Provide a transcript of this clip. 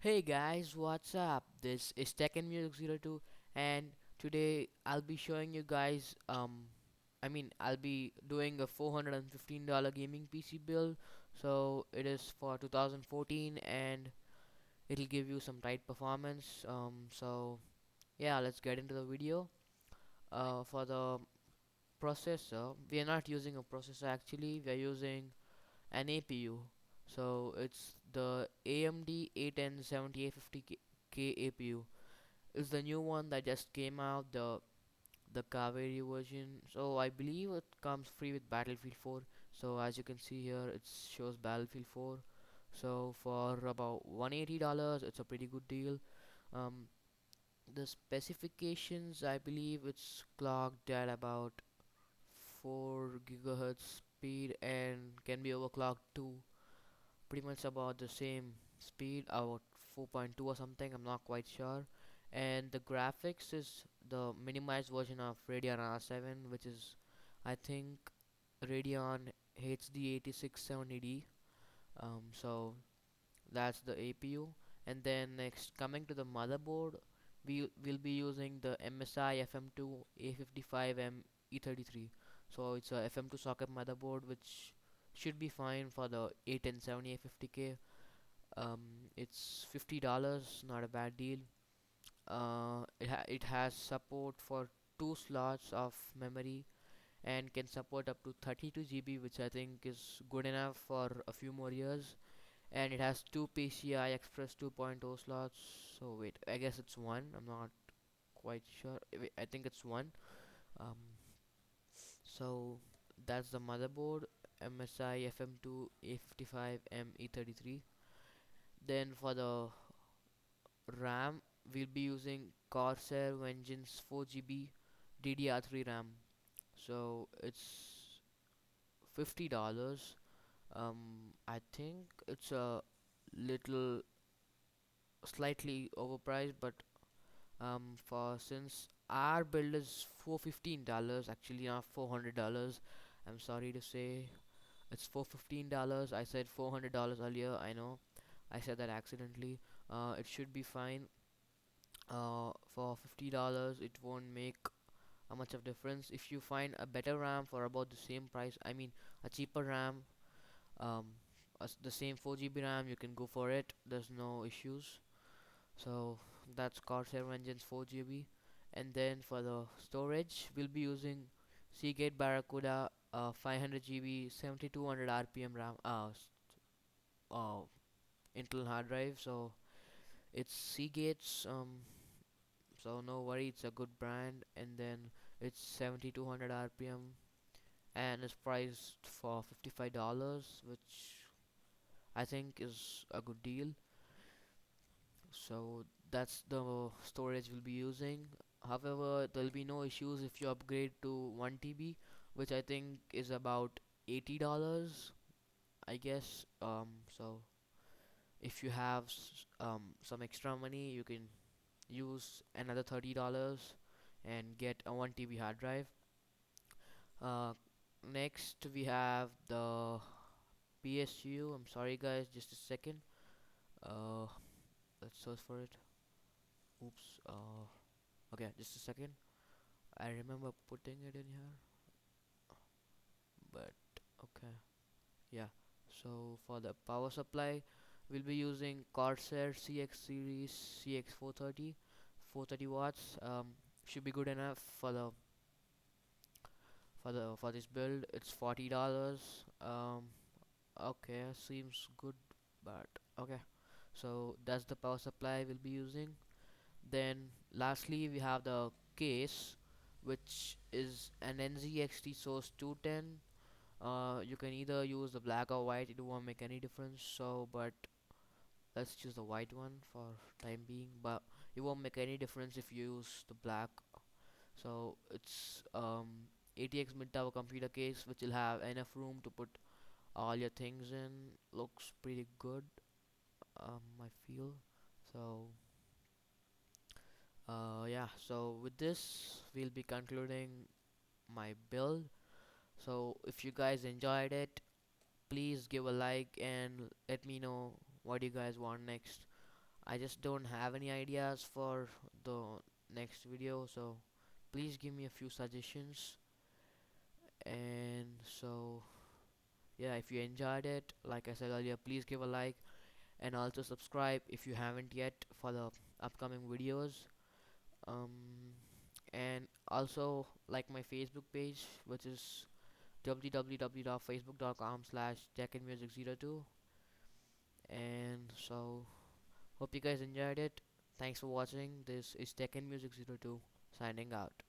Hey guys, what's up? This is Tekken Music 02 and today I'll be showing you guys I'll be doing a $415 gaming PC build. So it is for 2014 and it'll give you some tight performance. So yeah, let's get into the video. For the processor, we are not using a processor actually, we are using an APU. So it's the AMD A10 7850K APU. It's the new one that just came out, the Kaveri version. So I believe it comes free with Battlefield 4. So as you can see here, it shows Battlefield 4. So for about $180, it's a pretty good deal. Um, the specifications, I believe it's clocked at about 4 gigahertz speed and can be overclocked to pretty much about the same speed, about 4.2 or something, I'm not quite sure. And the graphics is the minimized version of Radeon R7, which is, I think, Radeon HD 8670D. So that's the APU. And then next, coming to the motherboard, we will be using the MSI FM2 A55M E33. So it's a FM2 socket motherboard, which should be fine for the A1070 A50K. um, it's $50, not a bad deal. It has support for two slots of memory and can support up to 32 GB, which I think is good enough for a few more years. And it has two PCI Express 2.0 slots. So wait, I guess it's one. I'm not quite sure. Wait, I think it's one. Um, so that's the motherboard, MSI FM2 A55M E33. Then for the RAM, we'll be using Corsair Vengeance 4 GB DDR3 RAM. So it's $50. I think it's a little slightly overpriced, but for since our build is $415, actually not $400. I'm sorry to say it's $415. I said $400 earlier. I know I said that accidentally. It should be fine. For $50 it won't make a much of difference. If you find a better RAM for about the same price, I mean a cheaper RAM, um, the same 4 GB RAM, you can go for it. There's no issues. So that's Corsair Vengeance 4 GB. And then for the storage, we'll be using Seagate Barracuda 500 GB 7200 RPM RAM uh, Intel hard drive. So it's Seagate's, so no worry, it's a good brand. And then it's 7200 RPM and it's priced for $55, which I think is a good deal. So that's the storage we'll be using. However, there'll be no issues if you upgrade to 1 TB, which I think is about $80, I guess. So if you have some extra money, you can use another $30 and get a 1 TB hard drive. Uh, Next we have the PSU. I'm sorry guys, just a second. Uh, let's search for it. Oops. Okay, just a second. I remember putting it in here, but okay. Yeah. So for the power supply, we'll be using Corsair CX series CX 430 watts. Should be good enough for for this build. It's $40. Okay, seems good, but okay. So that's the power supply we'll be using. Then lastly we have the case, which is an NZXT Source 210. You can either use the black or white, it won't make any difference. So but let's choose the white one for time being, but it won't make any difference if you use the black. So it's ATX mid tower computer case, which will have enough room to put all your things in. Looks pretty good, I feel. So yeah, so with this we'll be concluding my build. So if you guys enjoyed it, please give a like and let me know what you guys want next. I just don't have any ideas for the next video, so please give me a few suggestions. And so yeah, if you enjoyed it, like I said earlier, please give a like and also subscribe if you haven't yet for the upcoming videos. um and also like my Facebook page, which is www.facebook.com/techandmusic02. And so hope you guys enjoyed it. Thanks for watching. This is Tech and Music 02 signing out.